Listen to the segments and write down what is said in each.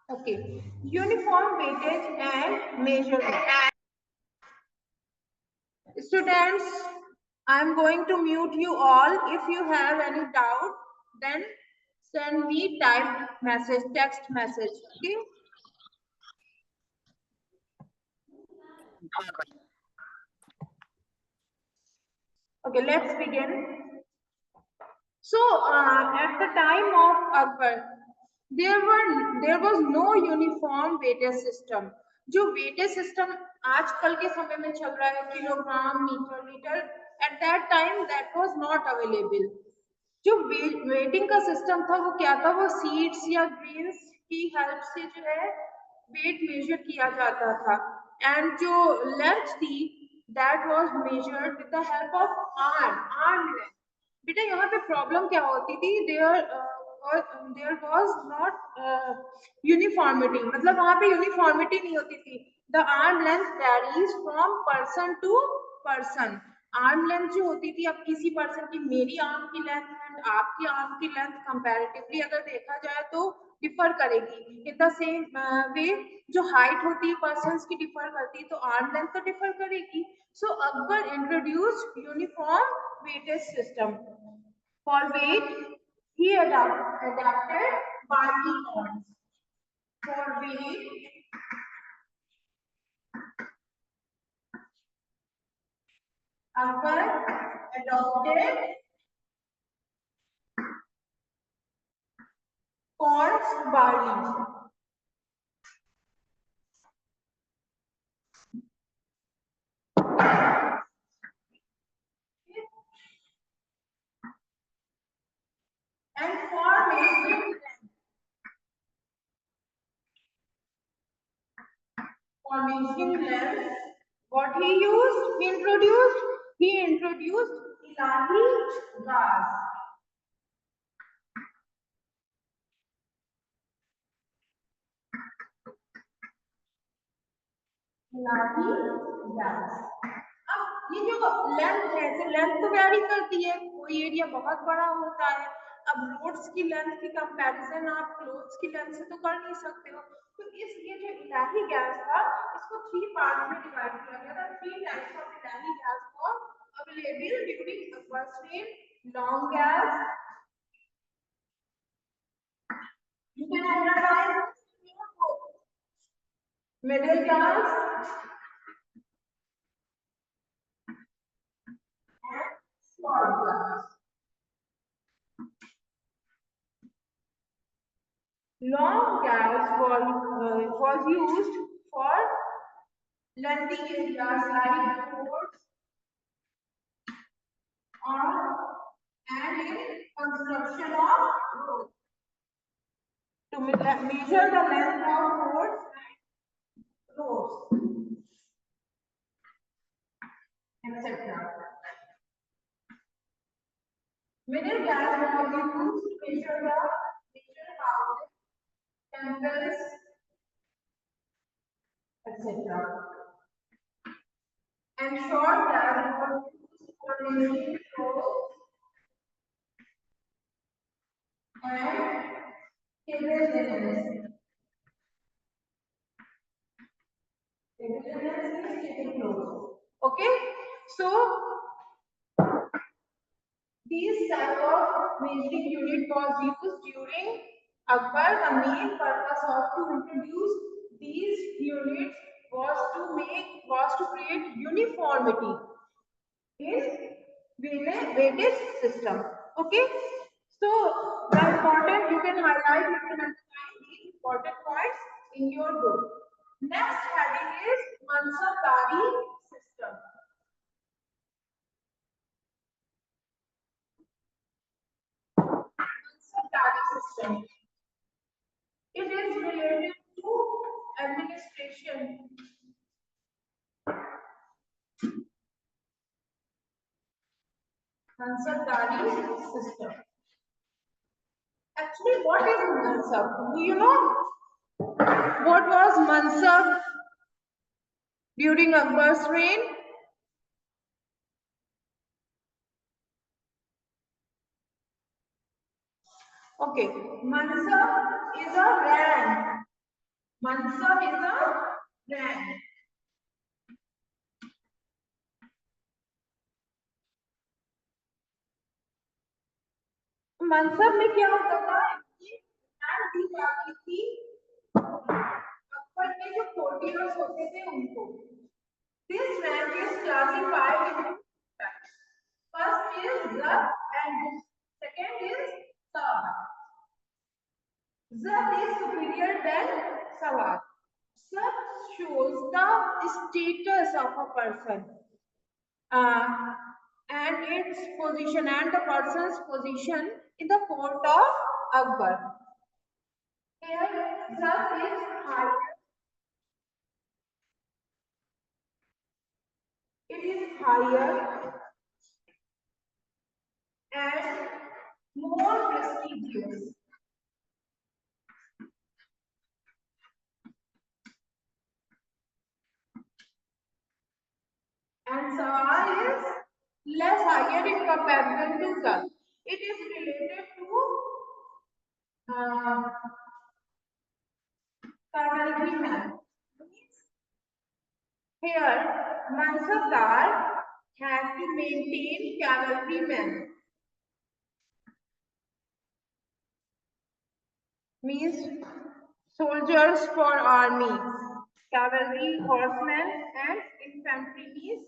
Okay, uniform weightage and measurement. Students, I am going to mute you all. If you have any doubt, then send me typed message, text message. Okay. Okay, let's begin. So, at the time of Akbar, there was no uniform weightage system. जो weightage system आजकल के समय में चल रहा है kilogram metre litre, at that time that was not available. जो weighting का सिस्टम था वो क्या था, वो सीड्स या ग्रेन्स की हेल्प से जो है वेट मेजर किया जाता था, एंड जो लेंथ थी that was measured with the help of arm length. बेटा यहाँ पे प्रॉब्लम क्या होती थी, देयर वाज नॉट यूनिफॉर्मिटी, मतलब वहां पे यूनिफॉर्मिटी नहीं होती थी. The arm length varies from person to person. Arm length जो होती थी, अब किसी पर्सन की, मेरी आर्म की लेंथ एंड आपकी आर्म की लेंथ कंपैरेटिवली अगर देखा जाए तो डिफर करेगी. इन द सेम वे जो हाइट होती है पर्सन की डिफर करती है, तो आर्म लेंथ तो डिफर करेगी. So Akbar introduced uniform weightage system. For weight, he adapted barley corns. For weight, Akbar adopted corns barley. And for measuring length, what he introduced Ilahi gas. Ilahi gas. अब ये जो length है, तो length तो vary करती है, कोई area बहुत बड़ा होता है. अब रोड्स की लेंथ की कंपैरिजन आप क्लोथ्स की लेंथ से तो कर नहीं सकते हो. तो इसलिए जो इलाही गैस था, इसको 3 पार्ट में डिवाइड किया गया था. 3 types of Ilahi gaz were available during Akbar's reign. Long gaz, you can underline, middle gas and short gas. Long gas was used for lengthy areas like roads or and in construction of roads. To measure the length of roads, etc. Middle gas was used to measure the major houses, temples, etc. And short gas was used for measuring roads and cable lengths. Okay, so these type of measuring unit was used during Akbar. The main purpose of to introduce these units was to create uniformity in weightage system. Okay, so the important, you can highlight, you can underline these important points in your book. Next heading is Mansabdari system. Mansabdari system. It is related to administration. Mansabdari system. Actually, what is Mansab? Do you know what was Mansab during Akbar's reign? Okay, Mansab is a rank. Mansab is a rank. Mansab में क्या होता था कि rank दी जाती थी अकबर के जो courtiers होते थे उनको. This rank is classified into types. First is Zat and second is Sawat. Zat is superior than Sawat. Zat shows the status of a person and its position and the person's position in the court of Akbar. Here, Zat is higher. It is higher and more prestigious. And Sawar is less higher in comparison to Zat. It is related to cavalryman. Here, Mansabdar has to maintain cavalrymen. Means soldiers for army. Cavalry, horsemen and infantry means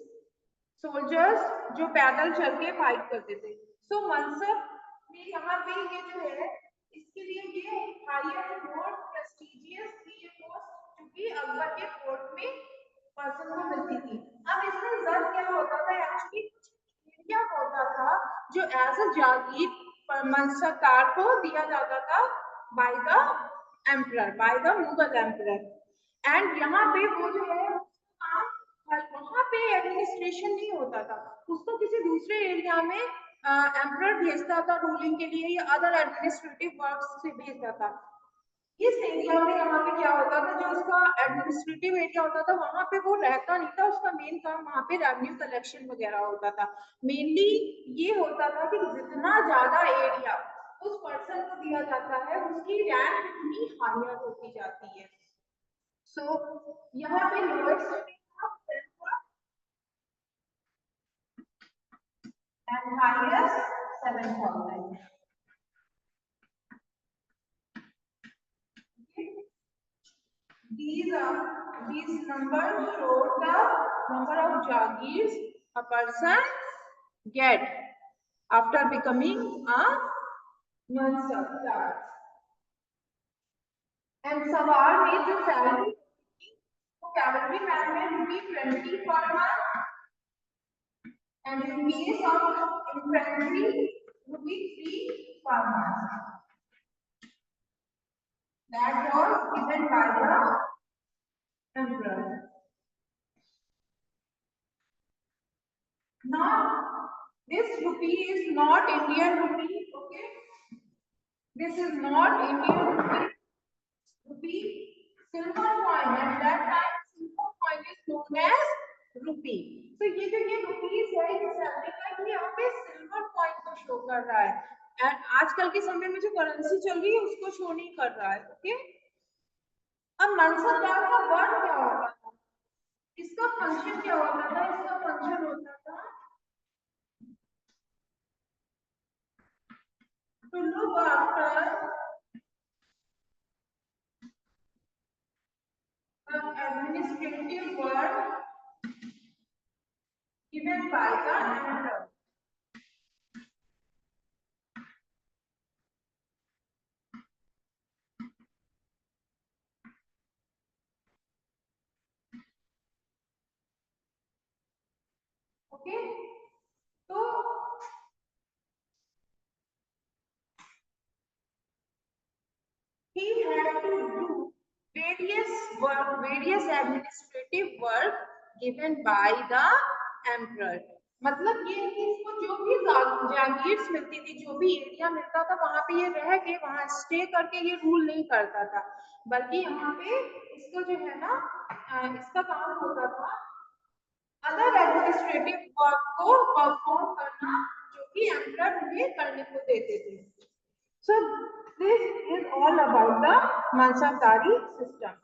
soldiers जो पैदल चल के fight करते थे. So मनसब में यहाँ पे ये जो है इसके लिए ये हायर एंड मोर प्रेस्टिजियस थी ये पोस्ट क्योंकि अकबर के कोर्ट में पर्सन को मिलती थी. अब इसमें जब क्या होता था एक्चुअली क्या होता था जो एज अ जागीर मनसबदार को दिया जाता था by the emperor, by the Mughal emperor. And यहाँ पे वो जो है वहां पे एडमिनिस्ट्रेशन नहीं होता था, उसको किसी दूसरे एरिया में एम्परर भेजता था रूलिंग के लिए या अदर एडमिनिस्ट्रेटिव वर्क्स से भेजता था. इस एरिया में यहाँ पे क्या होता था जो उसका एडमिनिस्ट्रेटिव एरिया होता था वहां पे वो रहता नहीं था, उसका मेन काम वहां पे रेवेन्यू कलेक्शन वगैरह होता था. मेनली ये होता था कि जितना ज्यादा एरिया उस पर्सन को दिया जाता है उसकी रैंक उतनी हायर होती जाती है. सो यहाँ पे lowest and highest 7,000. These numbers show the number of jagirs a person get after becoming a mansabdar. And Sawar means the salary. So cavalry man may be 20 per month, and in case of infantry would be 3 per month. That was given by the emperor. Now, this rupee is not Indian rupee, okay? This is not Indian rupee. Rupee, silver coin. At that time, silver coin is known as rupee. So ये जो ये rupees है, ये salary का ये यहाँ पे silver coin को show कर रहा है. And आजकल के समय में जो currency चल रही है उसको show नहीं कर रहा है, okay? अब मनसबदार का वर्क क्या होता था? इसका फंक्शन क्या होता था? इसका फंक्शन होता था to look after the administrative work given by the emperor. Okay, so he had to do various work, various administrative work given by the emperor. मतलब ये है कि इसको जो भी जागीर्स मिलती थी, जो भी एरिया मिलता था वहां पे ये रह के वहां स्टे करके ये रूल नहीं करता था, बल्कि यहाँ पे इसको जो है ना इसका काम होता था अदर एडमिनिस्ट्रेटिव वर्क को परफॉर्म करना जो कि एम्परर उन्हें करने को देते थे. So this is all about the Mansabdari system.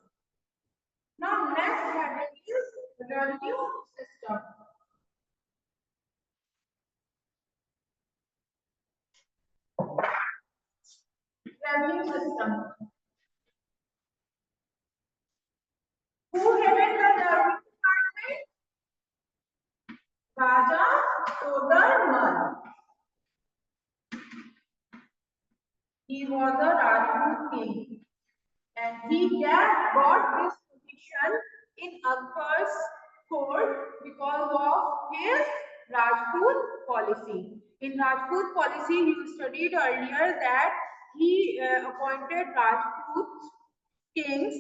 Now next heading is revenue system. Revenue system. Who headed the revenue department? Raja Todarmal. He was a Rajput king, and he got this position in Akbar's court because of his Rajput policy. In Rajput policy, we studied earlier that he appointed Rajput kings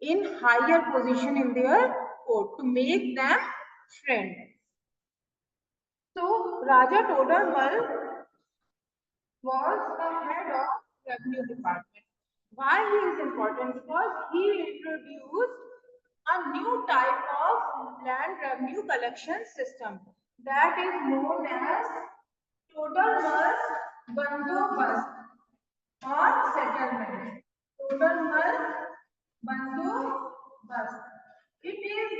in higher position in their court to make them friend. So Raja Todarmal was the head of revenue department. Why he is important? Because he introduced a new type of land revenue collection system that is known as Todarmal Bandobast or settlement. Todarmal Bandobast. It is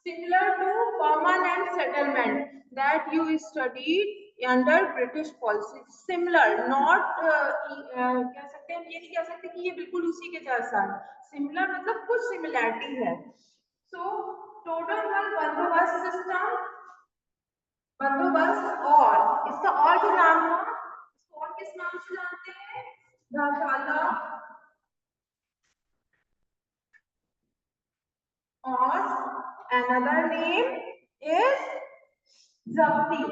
similar to permanent settlement that you studied under British policy. Similar, not कह सकते हैं, ये नहीं कह सकते कि ये बिल्कुल उसी के जैसा है. Similar मतलब कुछ सिमिलैरिटी है. So total बंदोबस्त सिस्टम, बंदोबस्त और इसका और जो नाम था, इसको और किस नाम से जानते हैं? धर्मशाला or another name is Zapti.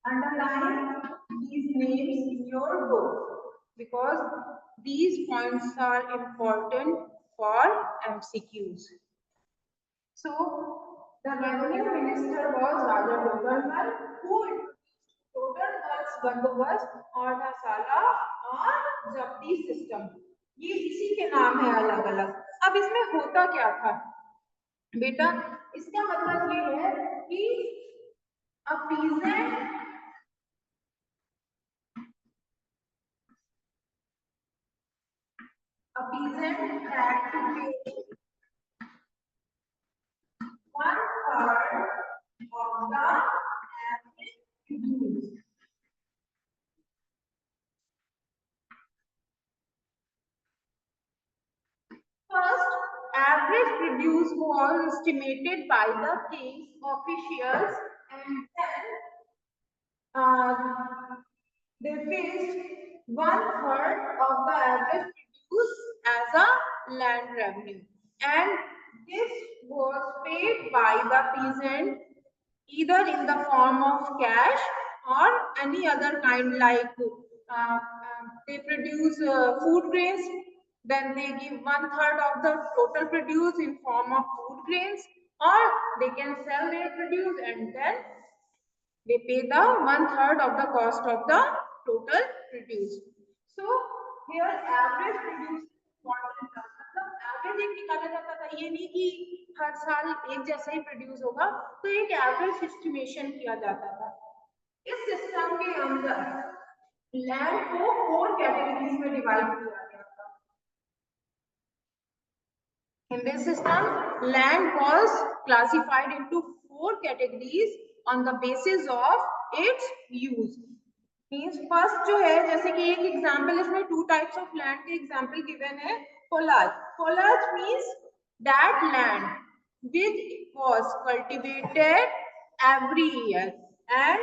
Underline these names in your book because these points are important for MCQs. So, the revenue minister was Raja Todarmal, who introduced Todarmal's Bandobast or the Sala or Zapti system. ये इसी के नाम है अलग अलग. अब इसमें होता क्या था बेटा? इसका मतलब ये है कि a peasant had to pay 1/3 of the average produce. First, average produce was estimated by the king's officials, and then they fixed 1/3 of the average produce as a land revenue, and this was paid by the peasant either in the form of cash or any other kind, like they produce food grains, then they give 1/3 of the total produce in form of food grains, or they can sell their produce and then they pay the 1/3 of the cost of the total produce. So here average produce important था, मतलब average एक निकाला जाता था, ये नहीं कि हर साल एक जैसा ही प्रोड्यूस होगा, तो एक एवरेज एस्टिमेशन किया जाता था. इस सिस्टम के अंदर लैंड को 4 कैटेगरीज में डिवाइड किया गया था. In this system, land was classified into 4 categories on the basis of its use. Means first जो है, जैसे कि एक एग्जांपल इसमें 2 टाइप्स ऑफ लैंड के एग्जांपल गिवन है. Collage. Collage means that land which was cultivated every year and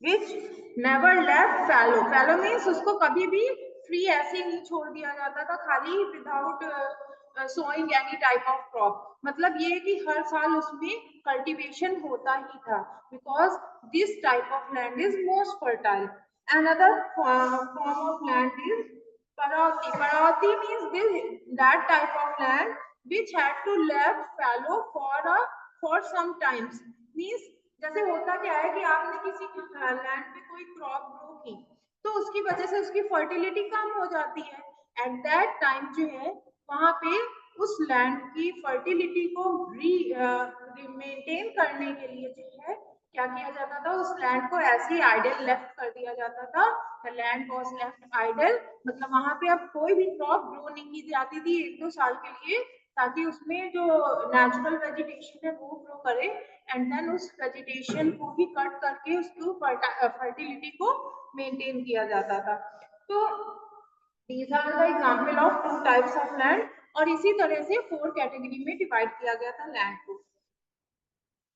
which never left fallow. Fallow means उसको कभी भी फ्री ऐसे नहीं छोड़ दिया जाता था खाली without sowing any type of crop. मतलब ये है कि हर साल उसमें कल्टीवेशन होता ही था because this type of land is most fertile. Another form of land is parauti. Parauti means that type of land which had to left fallow for some times. Means जैसे होता क्या है कि आपने किसी लैंड पे कोई क्रॉप ग्रो की तो उसकी वजह से उसकी फर्टिलिटी कम हो जाती है. एट दैट टाइम जो है वहां पे उस लैंड की फर्टिलिटी को मेंटेन करने के लिए जो है क्या किया जाता था, उस लैंड को ऐसे ही आइडल लेफ्ट कर दिया जाता था। The land was left idle, मतलब वहां पे अब कोई भी क्रॉप ग्रो नहीं की जाती थी 1-2 साल के लिए, ताकि उसमें जो नेचुरल वेजिटेशन है वो ग्रो करे, एंड देन उस वेजिटेशन को ही कट करके उसको फर्टिलिटी को मेंटेन किया जाता था। तो these are the example of two types of land, और इसी तरह से 4 कैटेगरी में डिवाइड किया गया था लैंड को।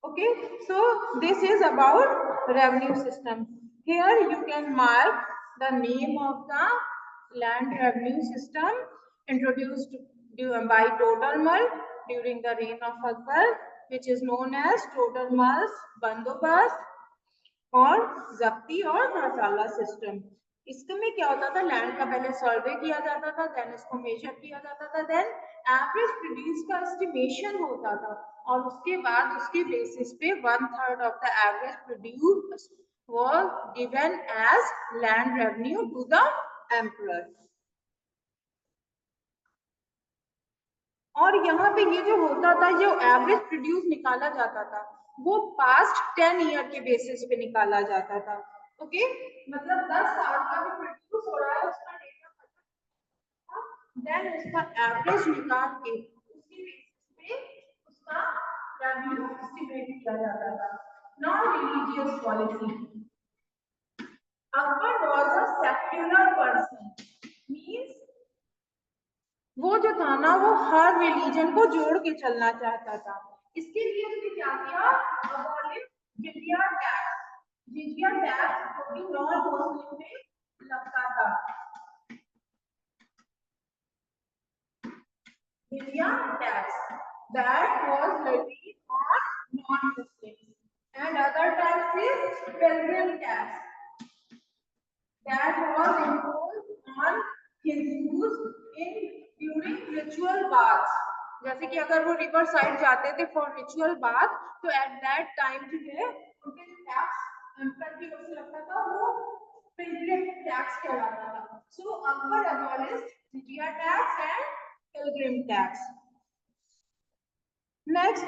Okay, so this is about revenue system. Here you can mark the name of the land revenue system introduced by Todarmal during the reign of Akbar, which is known as Todarmal's Bandobast और जब्ती और धर्मशाला system. इसमें क्या होता था, land का पहले सर्वे किया जाता था, देन इसको मेजर किया जाता था, देन एवरेज प्रोड्यूस का एस्टिमेशन होता था, और उसके बाद उसके बेसिस पे 1/3 of the average produce was given as land revenue to the emperor। और यहाँ पे ये जो होता था, जो एवरेज प्रोड्यूस निकाला जाता था वो पास्ट 10 ईयर के बेसिस पे निकाला जाता था। ओके, मतलब 10 साल का जो प्रोड्यूस हो रहा है उसका डेटा, देन उसका एवरेज निकाल के उसके बेसिस पे उसका रेवेन्यू एस्टिमेट किया जाता था। Now religious policy. Akbar was a secular person, means वो जो था ना वो हर रिलीजन को जोड़ के चलना चाहता था। इसके लिए उसने क्या किया, अबॉलिश जिजिया टैक्स। जिजिया टैक्स जो कि नॉन मुस्लिम पे लगता था। जिजिया tax that was levied on non-Muslims, and other tax is pilgrim tax that was imposed on Hindus in during ritual baths। जैसे कि अगर वो रिवर साइड जाते थे फॉर रिचुअल बाथ, तो एट दैट टाइम जो है उनके जो टैक्स एम्पर की ओर से लगता था वो पिलग्रिम टैक्स कहलाता था। So Akbar abolished jizya tax and pilgrim tax. Next,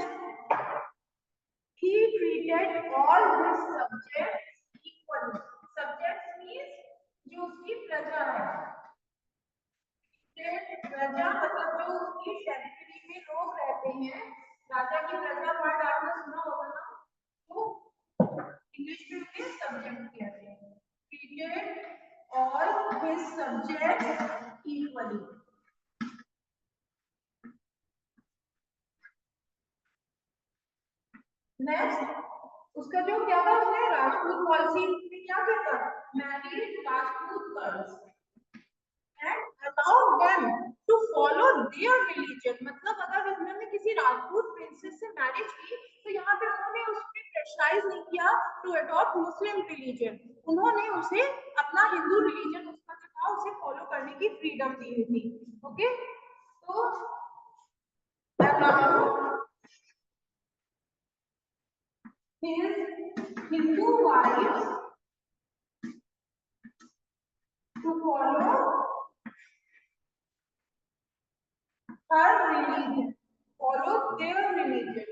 he treated all his subjects equally। subjects means जो उसकी प्रजा है, प्रजा मतलब जो उसकी टेरिटरी में लोग रहते हैं। राजा की प्रजा वर्ड आपने सुना होगा ना, तो इंग्लिश में उसे सब्जेक्ट कहते हैं। treated all his subjects equally। Next, उसका जो क्या था, उसने राजपूत पॉलिसी में क्या किया था, married Rajput girls and allow them to follow their religion। मतलब अगर उन्होंने किसी राजपूत प्रिंसेस से मैरिज की तो यहाँ पे उन्होंने उसमें प्रेशराइज नहीं किया टू अडॉप्ट मुस्लिम रिलीजन, उन्होंने उसे अपना हिंदू रिलीजन उसका जो था उसे फॉलो करने की फ्रीडम दी हुई थी। ओके, तो allow his Hindu wives to follow her religion, follow their religion।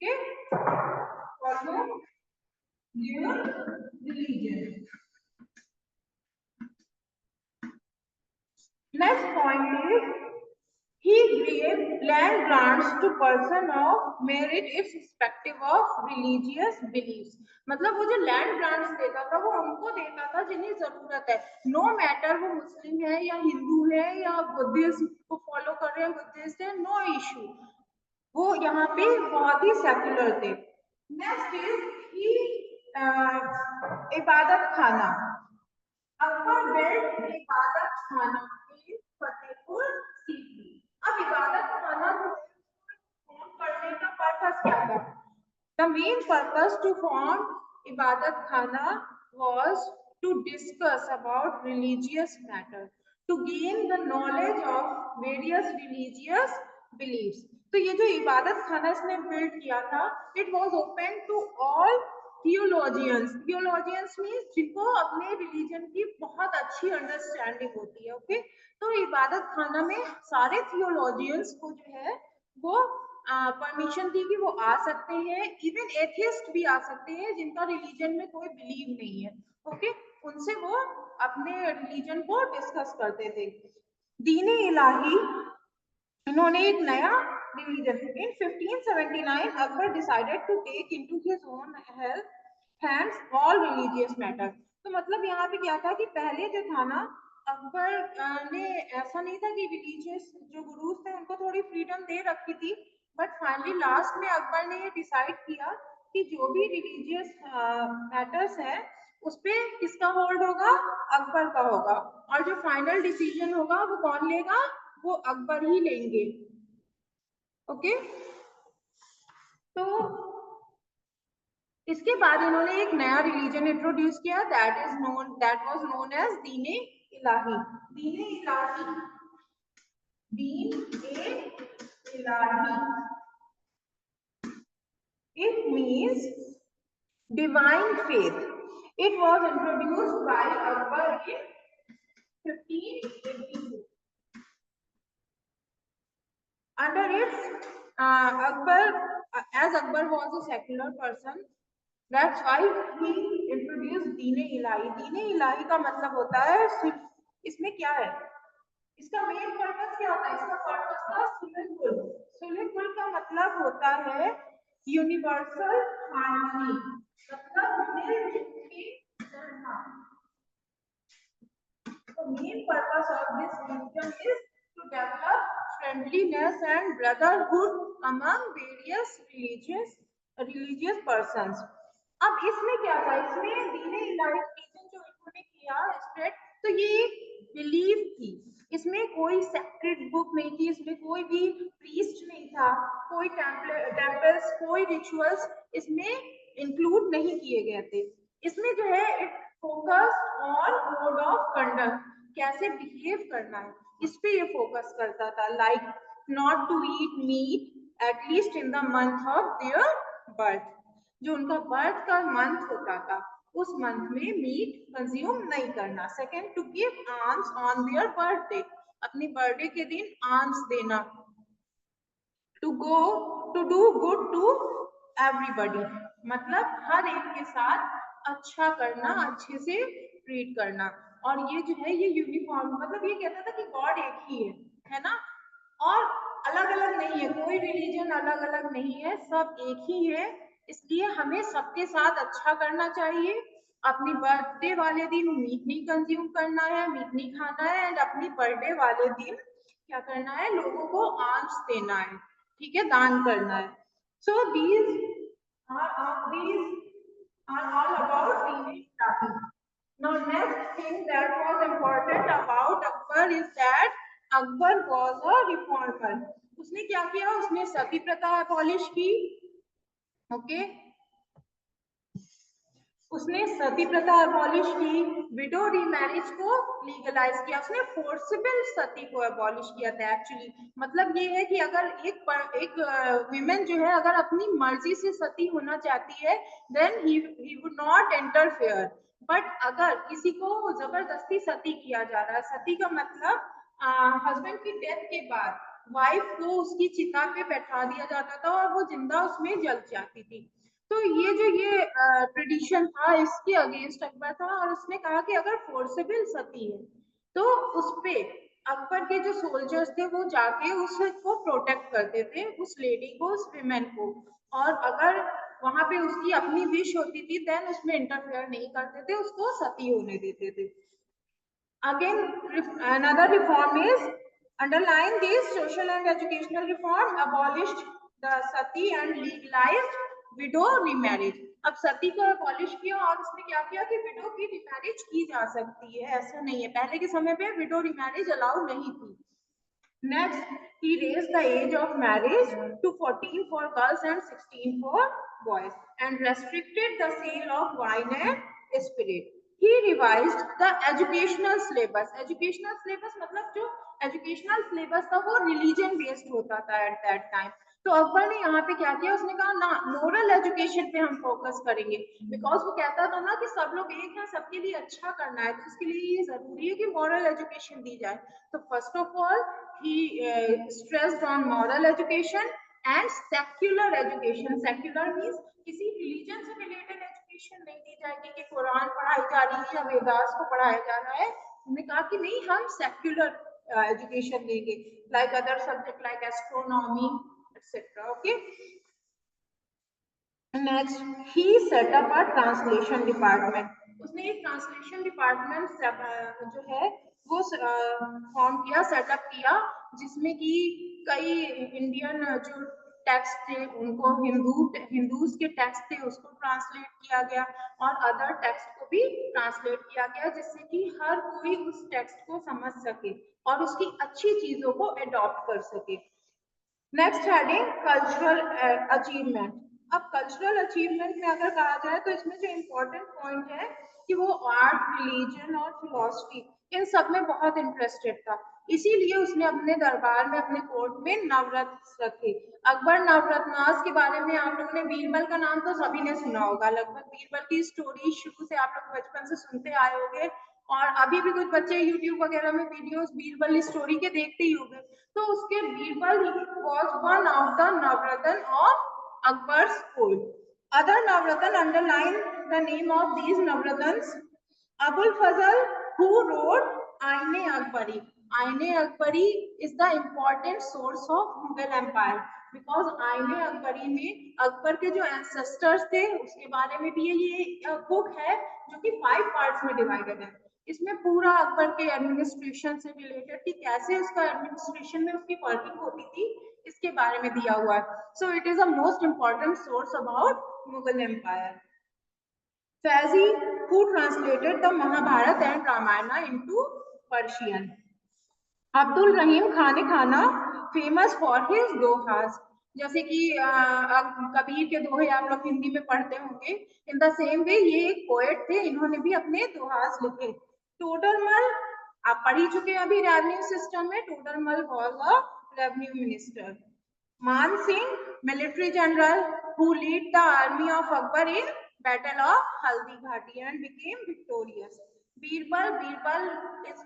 Okay, follow their religion। Next point is he gave land grants to person of merit irrespective of religious beliefs। मतलब वो जो land grants देता था वो उनको देता था जिन्हें जरूरत है, नो मैटर वो मुस्लिम है या हिंदू है या बुद्धिज्म को फॉलो कर रहे हैं, बुद्धिस्ट है, नो इशू, वो यहाँ पे बहुत ही सेक्युलर थे। नेक्स्ट इज इबादत खाना। अकबर बिल्ट इबादत खाना इन फतेहपुर सीकरी। अब इबादत खाना फॉर्म करने का पर्पस क्या था? The main purpose to form ibadat khana was to discuss about religious matter, to gain the knowledge of various religious beliefs। तो ये जो इबादत खाना इसने बिल्ड किया था, it was open to all theologians। theologians means जिनको अपने रिलीजन की बहुत अच्छी अंडरस्टैंडिंग होती है। ओके, तो इबादत खाना में सारे theologians को जो है वो परमिशन दी कि वो आ सकते हैं, इवन एथियस्ट भी आ सकते हैं जिनका रिलीजन में कोई बिलीव नहीं है, ओके, उनसे वो अपने रिलीजन को डिस्कस करते थे। दीन इलाही, इन्होंने एक नया religion, in 1579 Akbar decided to take into his own hands all religious matter. तो मतलब यहाँ पे क्या था कि पहले जो था ना, अकबर ने ऐसा नहीं था कि रिलीजियस जो गुरुज थे उनको थोड़ी फ्रीडम दे रखी थी, बट फाइनली लास्ट में अकबर ने ये डिसाइड किया कि जो भी रिलीजियस मैटर्स है उस पे किसका होल्ड होगा, अकबर का होगा, और जो फाइनल डिसीजन होगा वो कौन लेगा, वो अकबर ही लेंगे, ओके। तो इसके बाद इन्होंने एक नया रिलीजन इंट्रोड्यूस किया, that was known as Deen Ilahi. Deen Ilahi, Deen A Ilahi, it means divine faith. It was introduced by Akbar in 1582. Under its as Akbar was a secular person, that's why he introduced दीन इलाही। दीन इलाही का मतलब होता है सिर्फ, इसमें क्या है, इसका main purpose क्या होता है, इसका पर्पस था सुलह। सुलह का मतलब होता है यूनिवर्सल हार्मनी, मतलब मिलजुल के रहना। The main purpose of this religion is to develop friendliness and brotherhood among various religious persons. अब इसमें क्या था, इसमें दीन इलाही रिलीजन जो इन्होंने किया स्प्रेड, तो ये एक बिलीफ थी, इसमें कोई सेक्रेट बुक नहीं थी, इसमें कोई भी प्रीस्ट नहीं था, कोई टेम्पल्स, कोई रिचुअल्स इसमें इंक्लूड नहीं किए गए थे। इसमें जो है it focus on mode of conduct, कैसे बिहेव करना है, इस पे ये फोकस करता था। Like not to eat meat at least in the month of their birth, जो उनका बर्थ का मंथ होता था उस मंथ में मीट कंज्यूम नहीं करना। Second, to give alms on their birthday, अपनी बर्थडे के दिन आर्म्स देना। To do good to everybody, मतलब हर एक के साथ अच्छा करना, अच्छे से ट्रीट करना। और ये जो है ये यूनिफॉर्म, मतलब ये कहता था कि गॉड एक ही है ना, और अलग अलग नहीं है, कोई रिलीजन अलग अलग नहीं है, सब एक ही है, इसलिए हमें सबके साथ अच्छा करना चाहिए। अपनी बर्थडे वाले दिन मीट नहीं कंज्यूम करना है, मीट नहीं खाना है, एंड अपनी बर्थडे वाले दिन क्या करना है, लोगों को आर्म्स देना है, ठीक है, दान करना है। सो these are all about deen islahi. Now next thing that was important about Akbar is that Akbar was a reformer. उसने क्या किया, उसने सती प्रथा अबॉलिश की, ओके, उसने सती प्रथा अबॉलिश की, विडो रीमैरिज को लीगलाइज किया, उसने फोर्सिबल सती को अबॉलिश किया था। एक्चुअली मतलब ये है कि अगर एक विमेन जो है अगर अपनी मर्जी से सती होना चाहती है then he would not interfere, but अगर किसी को जबरदस्ती सती किया जा रहा है, सती का मतलब हस्बैंड की डेथ के बाद वाइफ को उसकी चिता पे बैठा दिया जाता था और वो जिंदा उसमें जल जाती थी। तो ये ट्रेडिशन था, इसके अगेंस्ट अकबर था, और उसने कहा कि अगर फोर्सेबल सती है तो उस पे अकबर के जो सोल्जर्स थे वो जाके उसको प्रोटेक्ट करते थे, उस लेडी को, उस विमेन को, और अगर वहां पे उसकी अपनी विश होती थी देन उसमें इंटरफेयर नहीं करते थे, उसको सती होने देते थे। Again, another reform is underlying this social and educational reform abolished the sati and legalized widow remarriage. अब सती को abolish किया और उसने क्या किया कि widow की remarriage की जा सकती है, ऐसा नहीं है, पहले के समय पे widow remarriage allow नहीं थी। Next, he raised the age of marriage to 14 for girls and 16 for boys and restricted the sale of wine and spirit. He revised the educational syllabus. Educational syllabus मतलब जो educational syllabus था वो religion based होता था at that time. तो अकबर ने यहाँ पे क्या किया, उसने कहा ना मोरल एजुकेशन पे हम फोकस करेंगे, बिकॉज वो कहता था ना कि सब लोग एक हैं, सबके लिए अच्छा करना है, तो इसके लिए ये जरूरी है कि मॉरल एजुकेशन दी जाए। तो first of all he stressed on moral education and secular education, secular means किसी रिलीजन से रिलेटेड एजुकेशन नहीं दी जाएगी कि कुरान पढ़ाई जा रही है या वेदास को पढ़ाया जा रहा है। उन्होंने कहा कि नहीं, हम सेक्युलर एजुकेशन देंगे, like other subject like astronomy etcetera. Okay, next ही सेट अप अ ट्रांसलेशन डिपार्टमेंट, उसने एक ट्रांसलेशन डिपार्टमेंट जो है वो फॉर्म किया, सेटअप किया, जिसमें कि कई इंडियन जो टेक्स्ट थे उनको हिंदूज के टेक्स्ट थे उसको ट्रांसलेट किया गया और अदर टेक्स्ट को भी ट्रांसलेट किया गया, जिससे कि हर कोई उस टेक्स्ट को समझ सके और उसकी अच्छी चीजों को अडॉप्ट कर सके। Next heading cultural achievement. अब कल्चरल अचीवमेंट में अगर कहा जाए तो इसमें जो इम्पोर्टेंट पॉइंट है कि वो आर्ट, रिलीजन और फिलॉसफी इन सब में बहुत इंटरेस्टेड था, इसीलिए उसने अपने दरबार में, अपने कोर्ट में नवरत्न रखे। अकबर नवरत्नास के बारे में आप लोगों ने, बीरबल का नाम तो सभी ने सुना होगा, लगभग बीरबल की स्टोरी शुरू से आप लोग बचपन से सुनते आए होंगे और अभी भी कुछ बच्चे यूट्यूब वगैरह में वीडियोस बीरबल स्टोरी के देखते ही होंगे। तो उसके Birbal was one of the Navratan of Akbar's court. Other Navratan underline the name of these Navratans. Abul Fazl, who wrote Aine Akbari. Aine Akbari is the important source of Mughal Empire because Aine Akbari में अकबर के जो ancestors थे उसके बारे में भी ये book है जो कि 5 पार्ट्स में डिवाइडेड है। इसमें पूरा अकबर के एडमिनिस्ट्रेशन से रिलेटेड कि कैसे उसका एडमिनिस्ट्रेशन में उसकी वर्किंग होती थी इसके बारे में दिया हुआ है। So it is a most important source about Mughal empire. Faizi, who translated the Mahabharata and Ramayana into Persian. Abdul Rahim Khan Khana, famous for his दोहास, जैसे कि कबीर के दोहे आप लोग हिंदी में पढ़ते होंगे, इन द सेम वे ये एक पोएट थे, इन्होंने भी अपने दोहास लिखे। टोडरमल आप पढ़ ही चुके हैं अभी रेवेन्यू सिस्टम में, Todarmal was a revenue minister. Man Singh, military general who lead the army of Akbar in battle of Haldi Ghati and became victorious. Birbal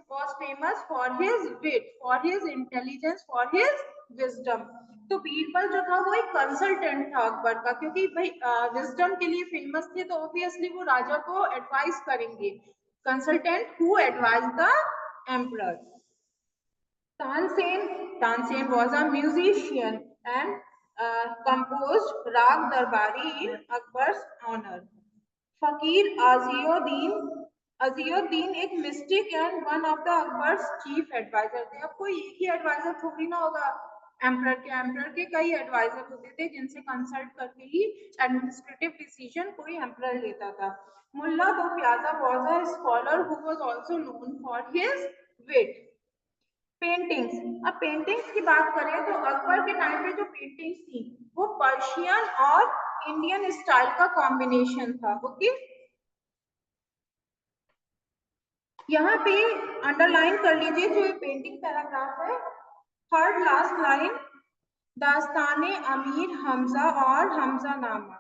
was famous for his wit, for his intelligence, for his wisdom. तो बीरबल जो था वो एक कंसल्टेंट था अकबर का, क्योंकि भाई विजडम के लिए फेमस थे तो ऑब्वियसली वो राजा को एडवाइस करेंगे। Consultant who advise the emperor. Tansen was a musician and composed Rag Darbari in Akbar's honor. Fakir Aziuddin एक mystic and one of the Akbar's chief advisor थे। अब कोई एक ही एडवाइजर थोड़ी ना होगा एम्परर के कई एडवाइजर होते थे जिनसे कंसल्ट करके ही एडमिनिस्ट्रेटिव डिसीजन कोई एम्परर लेता था। मुल्ला दो प्याजा was a scholar who was also known for his wit. Paintings, अब पेंटिंग्स की बात करें तो अकबर के टाइम पे जो पेंटिंग्स थी वो पर्शियन और इंडियन स्टाइल का कॉम्बिनेशन था। ओके, यहाँ पे अंडरलाइन कर लीजिए जो ये पेंटिंग पैराग्राफ है, third last line, Dastane Amir Hamza और हमजा नामा,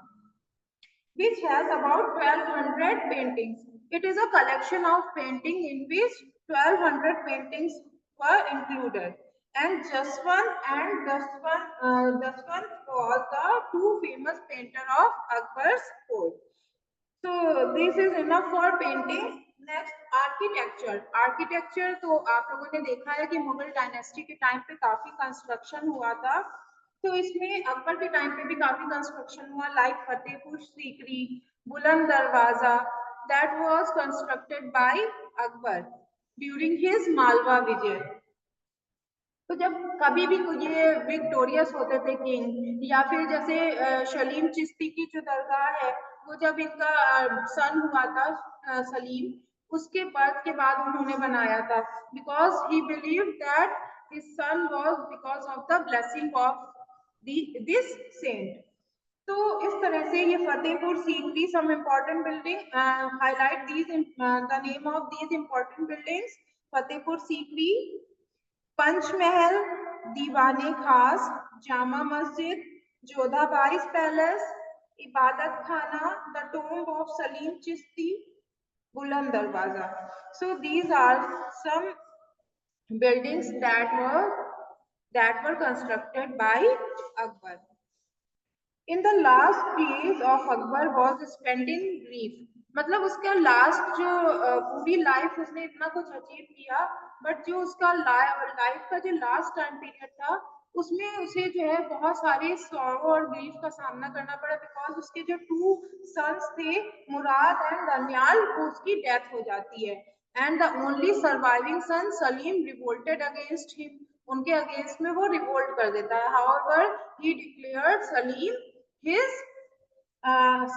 which has about 1200 paintings. It is a collection of painting in which 1200 paintings were included. And Jaswant was the two famous painter of Akbar's court. So this is enough for painting. Next architecture. Architecture तो आप लोगों ने देखा है कि Mughal dynasty के time पे काफी कंस्ट्रक्शन हुआ था, तो इसमें अकबर के टाइम पे भी काफी कंस्ट्रक्शन हुआ, like Fatehpur Sikri, Buland Darwaza, that was constructed by Akbar during his Malwa विजय। तो जब कभी भी ये विक्टोरियस होते थे किंग, या फिर जैसे सलीम चिश्ती की जो दरगाह है वो जब इनका सन हुआ था सलीम, उसके बर्थ के बाद उन्होंने बनाया था, because he believe that his son was because of the blessing of this saint. तो इस तरह से ये Fatehpur Sikri, some important building, highlight these the name of these important buildings. Fatehpur Sikri, Panchmahal, Diwane Khas, Jama Masjid, Jodha Bai's palace, Ibadat Khana, the tomb of Salim Chishti, Buland Darwaza. So these are some buildings that were constructed by Akbar. In the last days of Akbar was spend in grief, मतलब उसका last जो पूरी life उसने इतना कुछ achieve किया, but जो उसका लाइफ का जो लास्ट टाइम पीरियड था उसमें उसे जो है बहुत सारे सॉरो और ग्रीफ का सामना करना पड़ा, बिकॉज उसके जो टू सन्स थे मुराद एंड दनियाल, उसकी डेथ हो जाती है, and the only surviving son Salim revolted against him, उनके अगेंस्ट में वो रिवोल्ट कर देता है। However he declared Salim his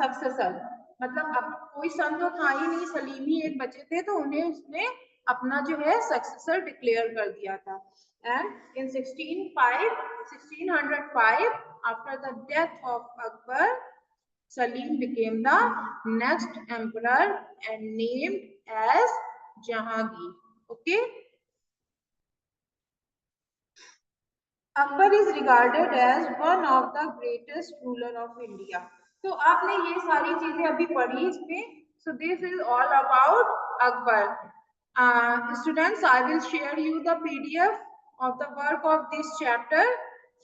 successor, मतलब अब कोई सन तो था ही नहीं, सलीम ही एक बचे थे, तो उन्हें उसने अपना जो है सक्सेसर डिक्लेयर कर दिया था। And in 1605 after the death of Akbar, Salim became the next emperor and named as Jahangir. Okay. Akbar is regarded as one of the greatest ruler of India. तो आपने ये सारी चीजें अभी पढ़ी इसमें. So this is all about Akbar. Students, I will share you the PDF of the work of this chapter.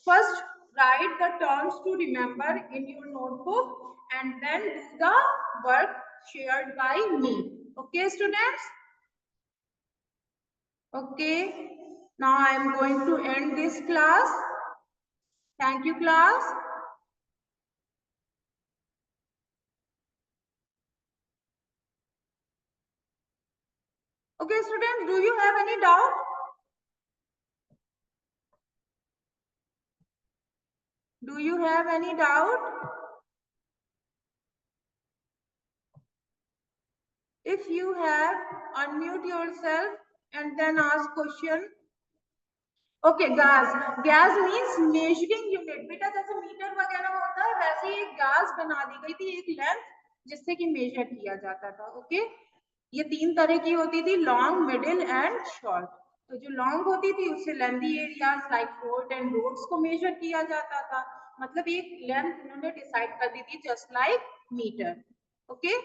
First, write the terms to remember in your notebook and then do the work shared by me. Okay, students? Okay. Now I am going to end this class. Thank you, class. Okay, students, do you have any doubt? Do you have any doubt? If you have, unmute yourself and then ask question. Okay, gas. Gas means measuring unit. बेटा जैसे metre वगैरह होता है वैसे ही एक gas बना दी गई थी, एक लेंथ जिससे कि मेजर किया जाता था. ओके, ये तीन तरह की होती थी, लॉन्ग, मिडिल एंड शॉर्ट. तो जो लॉन्ग होती थी उससे lengthy areas like fort and roads को मेजर किया जाता था, मतलब एक लेंथ उन्होंने डिसाइड कर दी थी just like metre. Okay,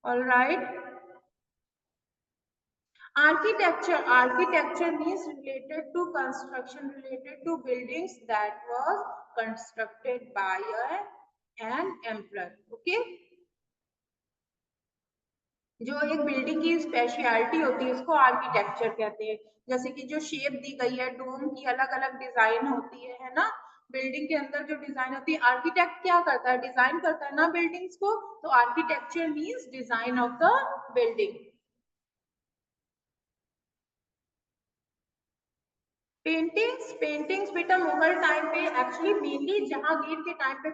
all right. Architecture means related to construction, related to buildings that was constructed by an emperor. Okay. जो एक बिल्डिंग की स्पेशलिटी होती है उसको आर्किटेक्चर कहते हैं. जैसे कि जो शेप दी गई है, डोम की अलग अलग डिजाइन होती है ना, बिल्डिंग के अंदर जो डिजाइन होती है, आर्किटेक्ट क्या करता है, डिजाइन करता है ना बिल्डिंग्स को. तो architecture means design of the building. Paintings बेटा मुगल टाइम पे, एक्चुअली मेनली जहांगीर के टाइम पे